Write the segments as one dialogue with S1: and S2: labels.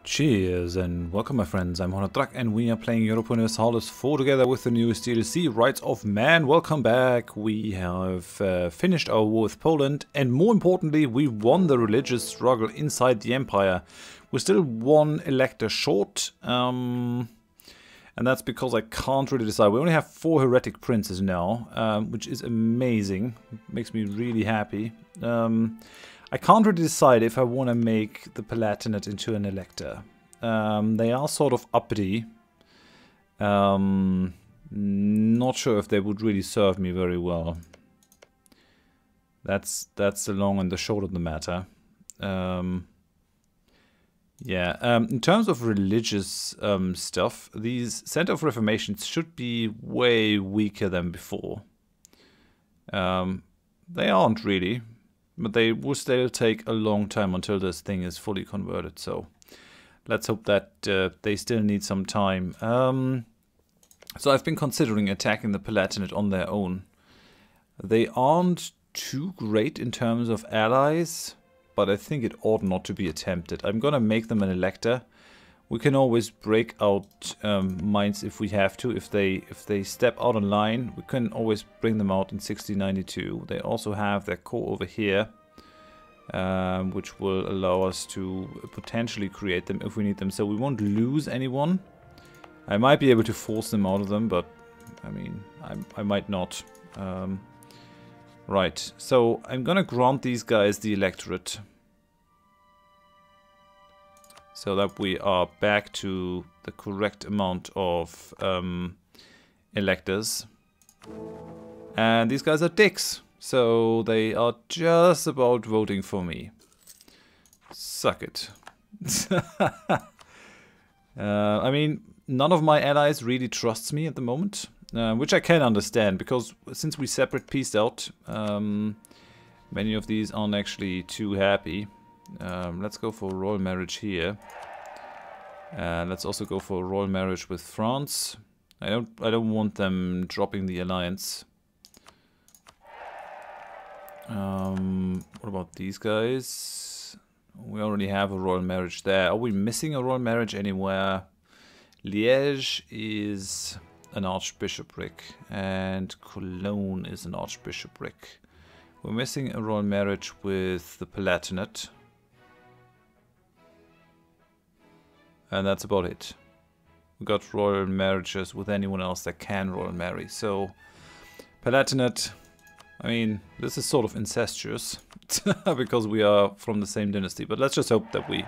S1: Cheers and welcome my friends, I'm Horath Drak and we are playing Europa Universalis IV together with the newest DLC, Rights of Man. Welcome back. We have finished our war with Poland and more importantly we won the religious struggle inside the empire. We're still one elector short and that's because I can't really decide. We only have 4 heretic princes now, which is amazing, makes me really happy. I can't really decide if I want to make the Palatinate into an elector. They are sort of uppity. Not sure if they would really serve me very well. That's the long and the short of the matter. In terms of religious stuff, these Center of Reformations should be way weaker than before. They aren't really. But they will still take a long time until this thing is fully converted, so let's hope that they still need some time. So I've been considering attacking the Palatinate on their own. They aren't too great in terms of allies, but I think it ought not to be attempted. I'm gonna make them an elector. We can always break out mines if we have to. If they step out of line, we can always bring them out in 1692. They also have their core over here, which will allow us to potentially create them if we need them. So we won't lose anyone. I might be able to force them out of them, but I mean, I might not. Right, so I'm gonna grant these guys the electorate, so that we are back to the correct amount of electors. And these guys are dicks, so they are just about voting for me. Suck it. I mean, none of my allies really trusts me at the moment, which I can understand, because since we separate pieced out, many of these aren't actually too happy. Let's go for royal marriage here, and let's also go for a royal marriage with France. I don't want them dropping the alliance. What about these guys? We already have a royal marriage there. Are we missing a royal marriage anywhere? Liège is an archbishopric, and Cologne is an archbishopric. We're missing a royal marriage with the Palatinate. And that's about it. We got royal marriages with anyone else that can royal marry. So, Palatinate, I mean, this is sort of incestuous because we are from the same dynasty. But let's just hope that we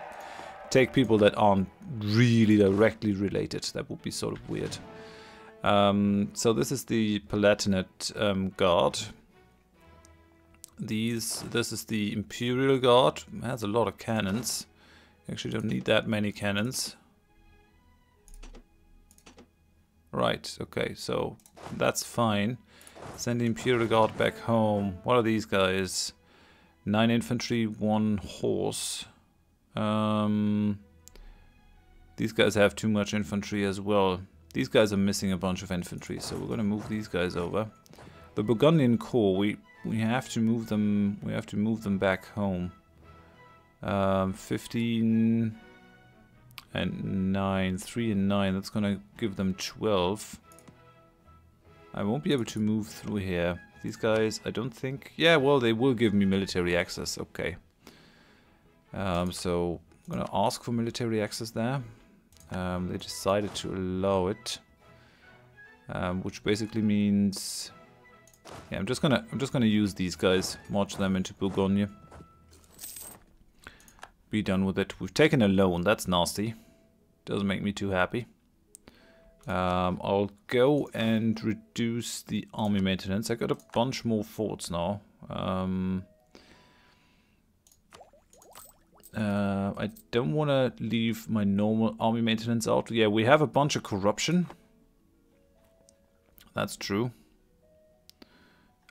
S1: take people that aren't really directly related. That would be sort of weird. So this is the Palatinate Guard. This is the Imperial Guard. It has a lot of cannons. Actually don't need that many cannons. Right, okay, so that's fine. Send the Imperial Guard back home. What are these guys? 9 infantry, 1 horse. These guys have too much infantry as well. These guys are missing a bunch of infantry, so we're gonna move these guys over. The Burgundian Corps, we have to move them. We have to move them back home. 15 and 9, 3 and 9, that's gonna give them 12. I won't be able to move through here. These guys, I don't think, yeah, well, they will give me military access, okay. So, I'm gonna ask for military access there. They decided to allow it, which basically means, yeah, I'm just gonna use these guys, march them into Bourgogne. Be done with it. We've taken a loan. That's nasty. Doesn't make me too happy. I'll go and reduce the army maintenance. I got a bunch more forts now. I don't want to leave my normal army maintenance out. Yeah, we have a bunch of corruption. That's true.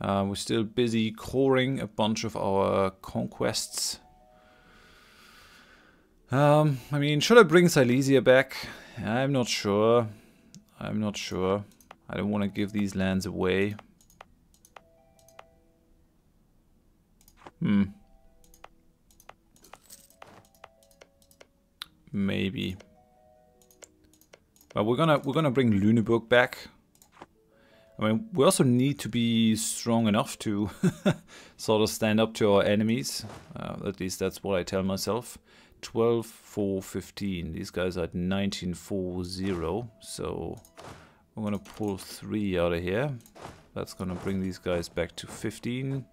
S1: We're still busy coring a bunch of our conquests. I mean, should I bring Silesia back? I'm not sure. I'm not sure. I don't want to give these lands away. Maybe. But we're gonna bring Lüneburg back. I mean, we also need to be strong enough to sort of stand up to our enemies. At least that's what I tell myself. 12, 4, 15. These guys are at 19, 4, 0. So we're gonna pull 3 out of here. That's gonna bring these guys back to 15,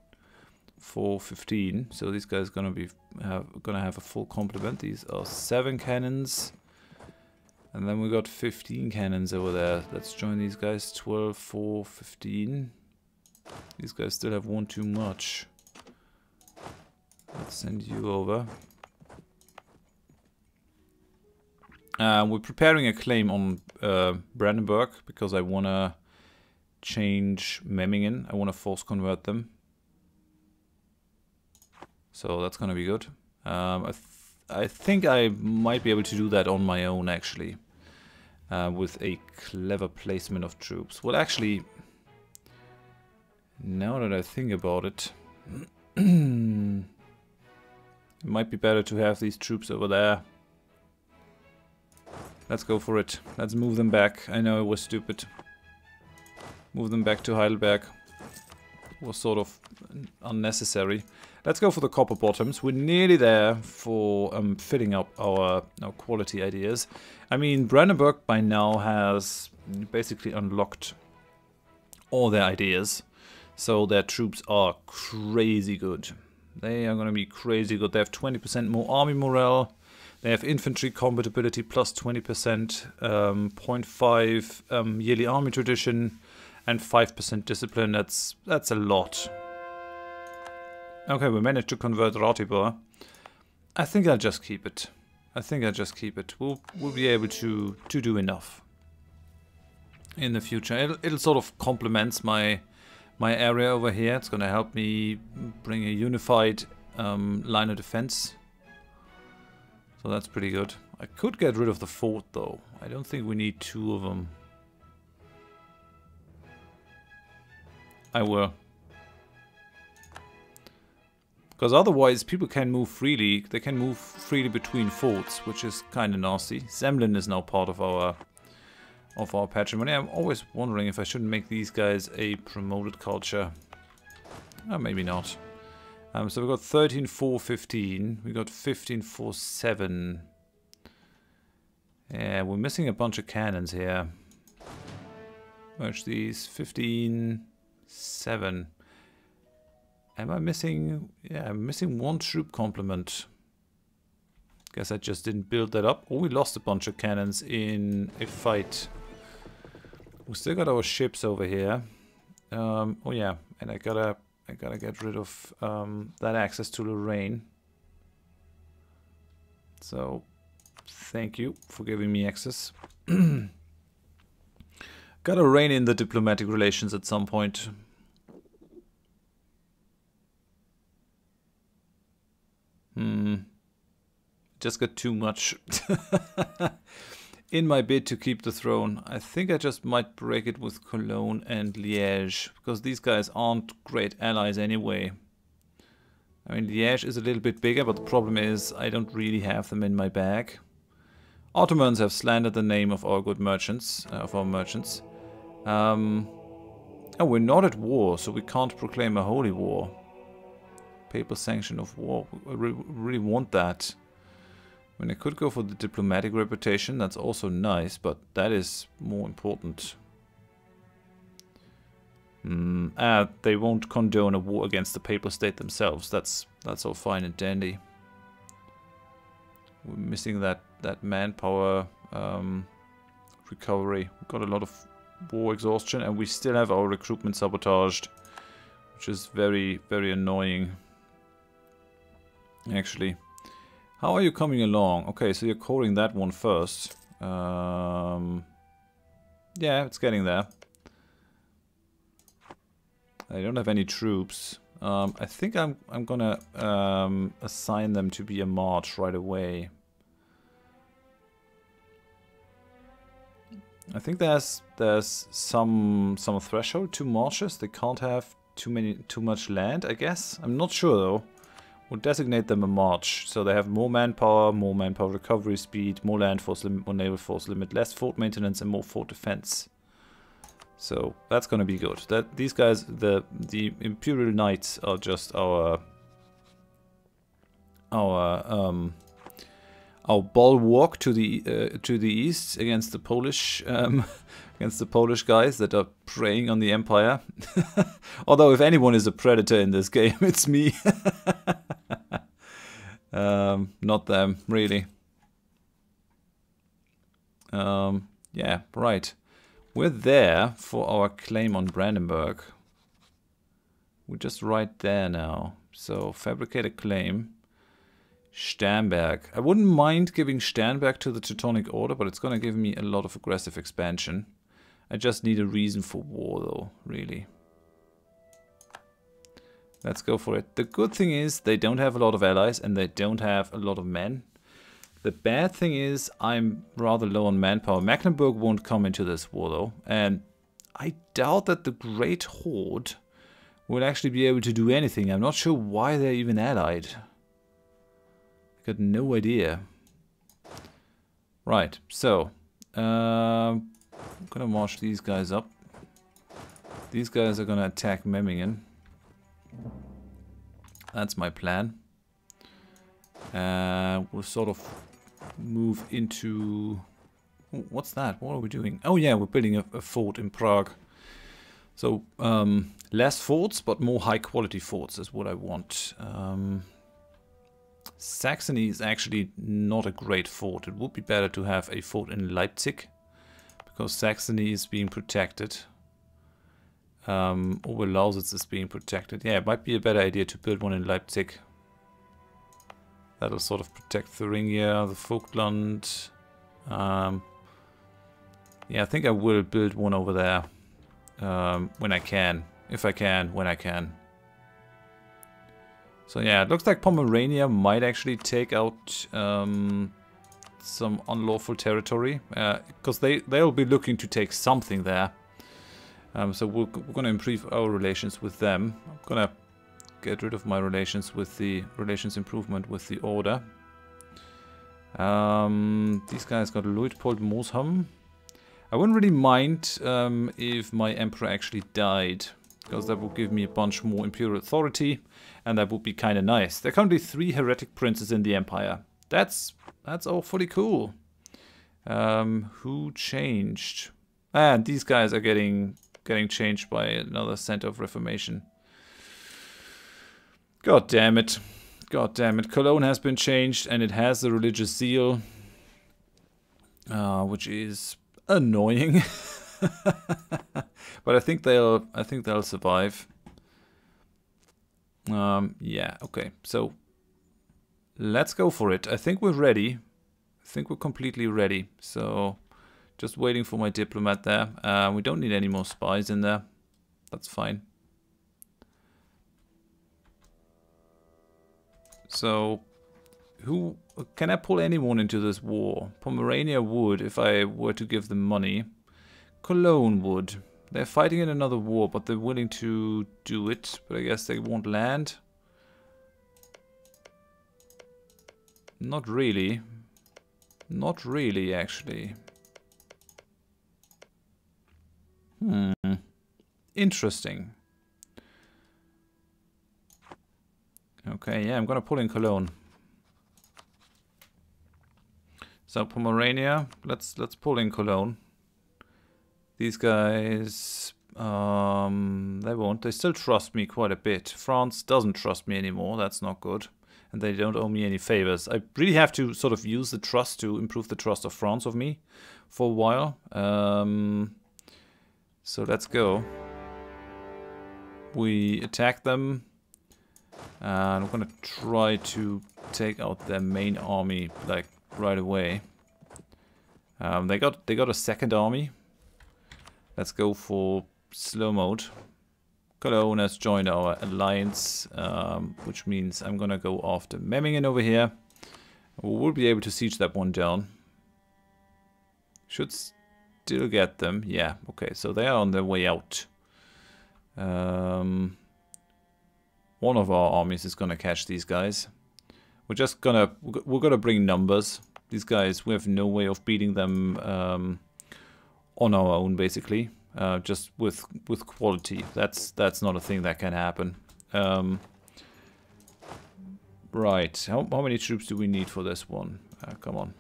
S1: 4, 15. So these guys gonna have a full complement. These are 7 cannons. And then we got 15 cannons over there. Let's join these guys. 12, 4, 15. These guys still have 1 too much. Let's send you over. We're preparing a claim on Brandenburg because I want to change Memmingen. I want to force convert them. So that's going to be good. I think I might be able to do that on my own, actually, with a clever placement of troops. Well, actually, now that I think about it, it might be better to have these troops over there. Let's go for it. Let's move them back. I know it was stupid. Move them back to Heidelberg. It was sort of unnecessary. Let's go for the copper bottoms. We're nearly there for filling up our quality ideas. I mean, Brandenburg by now has basically unlocked all their ideas. So their troops are crazy good. They are going to be crazy good. They have 20% more army morale. They have infantry compatibility plus 20%, 0.5 yearly army tradition, and 5% discipline. That's a lot. Okay, we managed to convert Ratibor. I think I'll just keep it. We'll be able to do enough in the future. It'll sort of complements my area over here. It's gonna help me bring a unified line of defense. So that's pretty good. I could get rid of the fort though. I don't think we need 2 of them. I will. Because otherwise people can move freely. They can move freely between forts, which is kind of nasty. Semlin is now part of our patrimony. I'm always wondering if I shouldn't make these guys a promoted culture. Oh, maybe not. So we've got 13, 4, 15. We got 15, 4, 7. Yeah, we're missing a bunch of cannons here. Merge these. 15, 7. Am I missing? Yeah, I'm missing 1 troop complement. Guess I just didn't build that up. Oh, we lost a bunch of cannons in a fight. We still got our ships over here. Oh yeah, and I gotta get rid of that access to Lorraine. So, thank you for giving me access. Gotta rein in the diplomatic relations at some point. Just got too much in my bid to keep the throne. I think I just might break it with Cologne and Liège, because these guys aren't great allies anyway. I mean, Liège is a little bit bigger, but the problem is I don't really have them in my bag. Ottomans have slandered the name of our good merchants, Oh, we're not at war, so we can't proclaim a holy war. Papal sanction of war. I really want that. I mean, I could go for the diplomatic reputation. That's also nice, but that is more important. They won't condone a war against the papal state themselves. That's all fine and dandy. We're missing that manpower recovery. We've got a lot of war exhaustion, and we still have our recruitment sabotaged, which is very, very annoying. Actually, how are you coming along? Okay, so you're coring that one first. Yeah, it's getting there. I don't have any troops. I think I'm gonna assign them to be a march right away. I think there's some threshold to marches. They can't have too much land, I guess. I'm not sure though. We'll designate them a march. So they have more manpower recovery speed, more land force limit, more naval force limit, less fort maintenance, and more fort defense. So that's gonna be good. These guys, the Imperial Knights, are just our bulwark to the east against the Polish guys that are preying on the Empire. Although if anyone is a predator in this game, it's me. Not them, really. Yeah, right. We're there for our claim on Brandenburg. We're just right there now. So fabricate a claim. Sternberg. I wouldn't mind giving Sternberg to the Teutonic Order, but it's going to give me a lot of aggressive expansion. I just need a reason for war, though, really. Let's go for it. The good thing is they don't have a lot of allies and they don't have a lot of men. The bad thing is I'm rather low on manpower. Mecklenburg won't come into this war, though. And I doubt that the Great Horde will actually be able to do anything. I'm not sure why they're even allied. Got no idea. Right, so I'm gonna march these guys up. These guys are gonna attack Memmingen. That's my plan. We'll sort of move into... What's that? What are we doing? Oh yeah, we're building a fort in Prague. So less forts, but more high quality forts is what I want. Saxony is actually not a great fort. It would be better to have a fort in Leipzig, because Saxony is being protected. Oberlausitz is being protected. Yeah, it might be a better idea to build one in Leipzig. That'll sort of protect Thuringia, the Vogtland. Yeah, I think I will build one over there when I can. If I can, when I can. So yeah, it looks like Pomerania might actually take out some unlawful territory, because they'll be looking to take something there. So we're going to improve our relations with them. I'm going to get rid of my relations with the relations improvement with the Order. These guys got Luitpold Mosham. I wouldn't really mind if my emperor actually died, because that would give me a bunch more imperial authority, and that would be kind of nice. There are currently 3 heretic princes in the empire. That's awfully cool. Who changed? And these guys are getting changed by another center of reformation. God damn it. God damn it. Cologne has been changed, and it has the religious zeal, which is annoying. But I think they'll survive. Yeah, okay. So let's go for it. I think we're ready. I think we're completely ready. So just waiting for my diplomat there. We don't need any more spies in there. That's fine. So who can I pull anyone into this war? Pomerania would, if I were to give them money. Cologne would. They're fighting in another war, but they're willing to do it. But I guess they want land. Not really. Not really, actually. Interesting. Okay, yeah, I'm gonna pull in Cologne. So Pomerania, let's pull in Cologne. These guys, they won't. They still trust me quite a bit. France doesn't trust me anymore. That's not good. And they don't owe me any favors. I really have to sort of use the trust to improve the trust of France of me for a while. So let's go. We attack them. And we're gonna try to take out their main army like right away. They got a second army. Let's go for slow mode. Cologne has joined our alliance, which means I'm gonna go after Memmingen over here. We'll be able to siege that one down. Should still get them. Yeah, okay, so they are on their way out. one of our armies is gonna catch these guys. We're gonna bring numbers. These guys, we have no way of beating them on our own, basically. Just with quality. That's not a thing that can happen. Right. How many troops do we need for this one? Come on.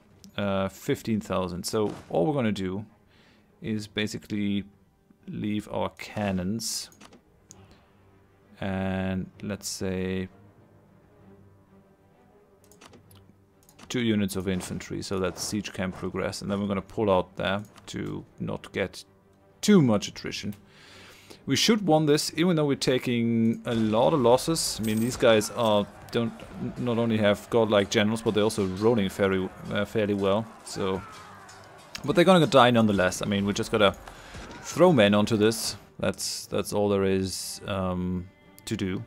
S1: 15,000. So all we're gonna do is basically leave our cannons and let's say 2 units of infantry so that siege can progress, and then we're going to pull out there to not get too much attrition. We should win this, even though we're taking a lot of losses. I mean, these guys don't not only have godlike generals, but they're also rolling fairly well. So, but they're gonna die nonetheless. I mean, we just gotta throw men onto this. That's all there is to do.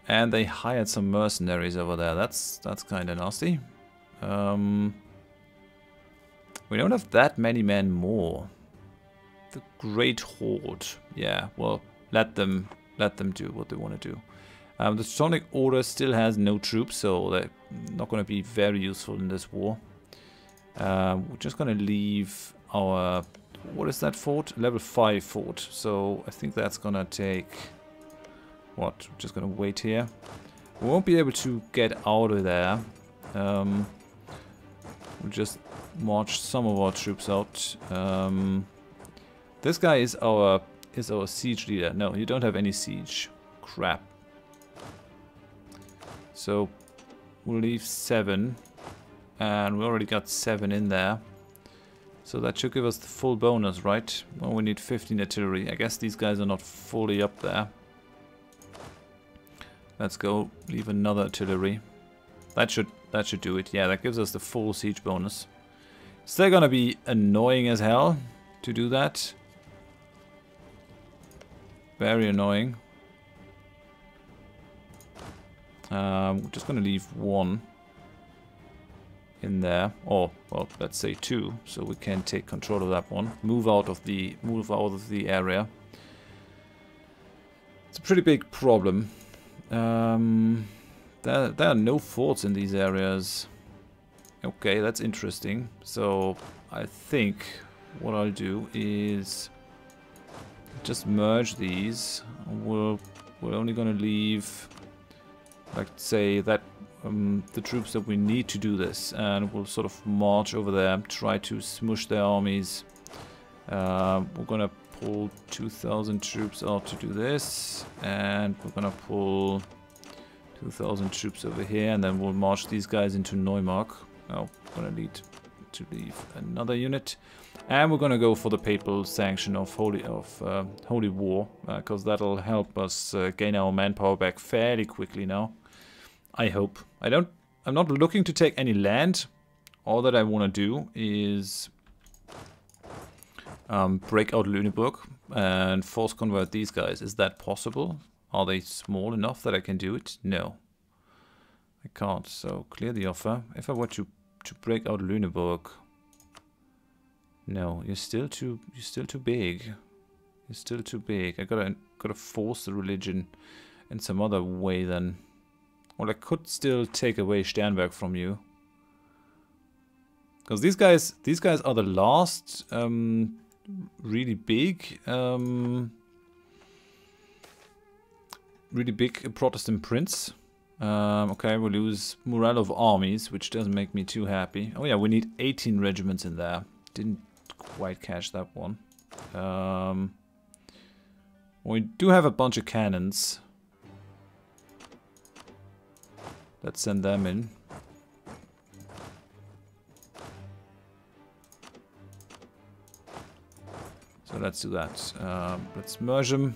S1: And they hired some mercenaries over there. That's kind of nasty. We don't have that many men more. The Great Horde. Yeah, well, let them do what they want to do. The Teutonic Order still has no troops, so they're not going to be very useful in this war. We're just going to leave our... What is that fort? Level 5 fort. So I think that's going to take... What? We're just going to wait here. We won't be able to get out of there. We'll just march some of our troops out. This guy is our siege leader. No, you don't have any siege. Crap. So we'll leave 7, and we already got 7 in there. So that should give us the full bonus, right? Well, we need 15 artillery. I guess these guys are not fully up there. Let's go leave another artillery. That should do it. Yeah, that gives us the full siege bonus. Still gonna be annoying as hell to do that. Very annoying. We're just gonna leave 1 in there, or well, let's say 2, so we can take control of that one. Move out of the area. It's a pretty big problem. There are no forts in these areas. Okay, that's interesting. So I think what I'll do is just merge these. We're only gonna leave, like, say that the troops that we need to do this, and we'll sort of march over there, try to smush their armies. We're gonna pull 2,000 troops out to do this, and we're gonna pull 2,000 troops over here, and then we'll march these guys into Neumark. Oh, we're gonna need to leave another unit, and we're gonna go for the papal sanction of holy war, because that'll help us gain our manpower back fairly quickly now. I hope. I'm not looking to take any land. All that I want to do is break out Lüneburg and force convert these guys. Is that possible? Are they small enough that I can do it? No. I can't, so clear the offer. If I were to break out Lüneburg... No, you're still too big. You're still too big. I gotta force the religion in some other way then. Well, I could still take away Sternberg from you. Because these guys are the last really big Protestant prince. Okay, we lose morale of armies, which doesn't make me too happy. Oh yeah, we need 18 regiments in there. Didn't quite catch that one. We do have a bunch of cannons. Let's send them in. So let's do that. Let's merge them.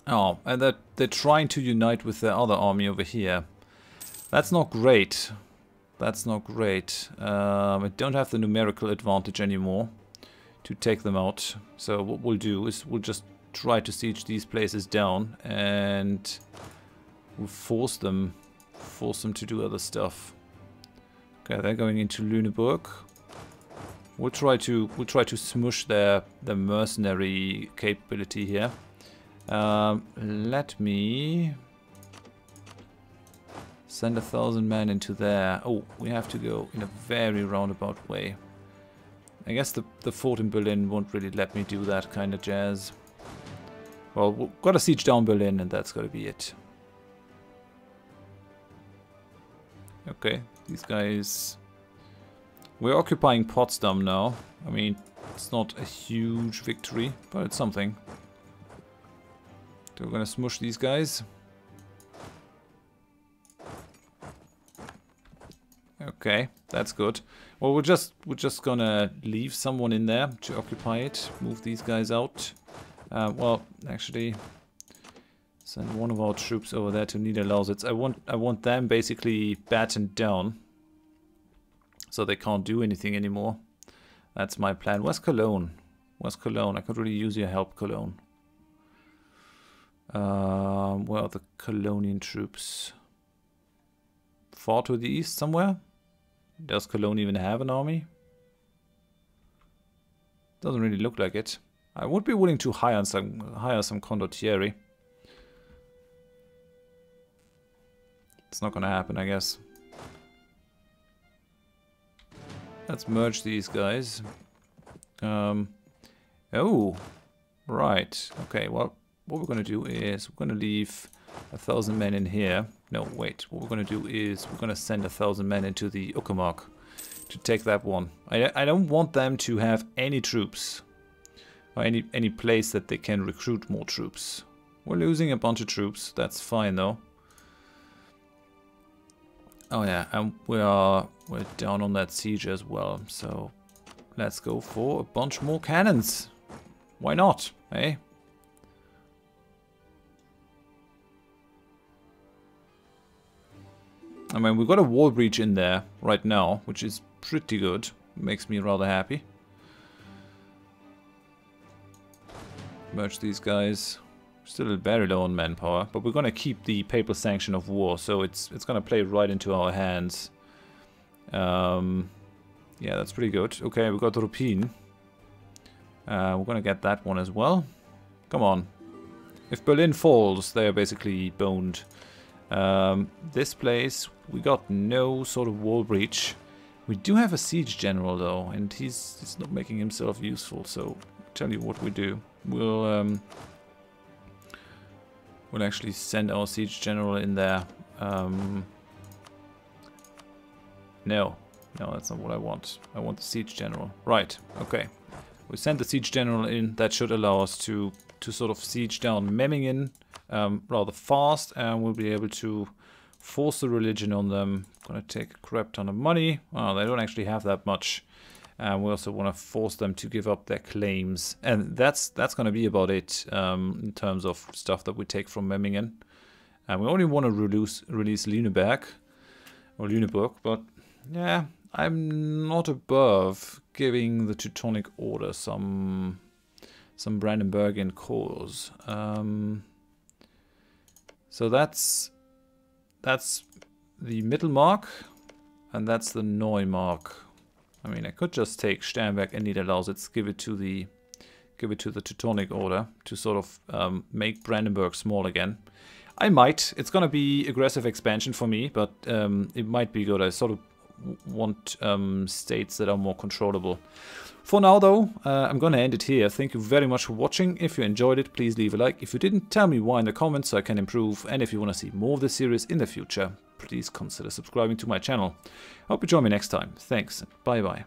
S1: Oh, and they're trying to unite with their other army over here. That's not great. That's not great. I don't have the numerical advantage anymore to take them out. So what we'll do is we'll just try to siege these places down, and we'll force them to do other stuff. Okay, they're going into Lüneburg. We'll try to smush the mercenary capability here. Let me send 1,000 men into there. Oh, we have to go in a very roundabout way. I guess the fort in Berlin won't really let me do that kind of jazz. Well, we've got to siege down Berlin, and that's got to be it. Okay, these guys... We're occupying Potsdam now. I mean, it's not a huge victory, but it's something. So we're gonna smush these guys. Okay, that's good. Well, we're just gonna leave someone in there to occupy it. Move these guys out. Well, actually, send one of our troops over there to Niederlausitz. I want them basically battened down, so they can't do anything anymore. That's my plan. Where's Cologne? Where's Cologne? I could really use your help, Cologne. Where are the Colonian troops? Far to the east somewhere? Does Cologne even have an army? Doesn't really look like it. I would be willing to hire some condottieri. It's not gonna happen, I guess. Let's merge these guys. Oh, right. Okay, well, what we're gonna do is we're gonna leave 1,000 men in here. No, wait. What we're gonna do is we're gonna send 1,000 men into the Uckermark to take that one. I don't want them to have any troops or any place that they can recruit more troops. We're losing a bunch of troops. That's fine though. Oh yeah, and we're down on that siege as well. So let's go for a bunch more cannons. Why not, eh? I mean, we've got a wall breach in there right now, which is pretty good. Makes me rather happy. Merge these guys. Still very low on manpower, but we're gonna keep the papal sanction of war, so it's gonna play right into our hands. Yeah, that's pretty good. Okay, we got Ruppin. We're gonna get that one as well. Come on. If Berlin falls, they are basically boned. This place, we got no sort of wall breach. We do have a siege general though, and he's not making himself useful, so I'll tell you what we do. We'll actually send our siege general in there. No, that's not what I want. I want the siege general. Right, okay. We send the siege general in. That should allow us to sort of siege down Memmingen rather fast, and we'll be able to force the religion on them. Gonna take a crap ton of money. Well, they don't actually have that much. And we also want to force them to give up their claims. And that's going to be about it in terms of stuff that we take from Memmingen. And we only want to release Lüneburg. But yeah, I'm not above giving the Teutonic Order some Brandenburgian cause. So that's the Mittelmark, and that's the Neumark. I mean, I could just take Sternberg and Niederlausitz, give it to the Teutonic Order to sort of make Brandenburg small again. I might. It's gonna be aggressive expansion for me, but it might be good. I sort of want states that are more controllable. For now, though, I'm gonna end it here. Thank you very much for watching. If you enjoyed it, please leave a like. If you didn't, tell me why in the comments so I can improve. And if you want to see more of this series in the future, please consider subscribing to my channel. I hope you join me next time. Thanks, and bye-bye.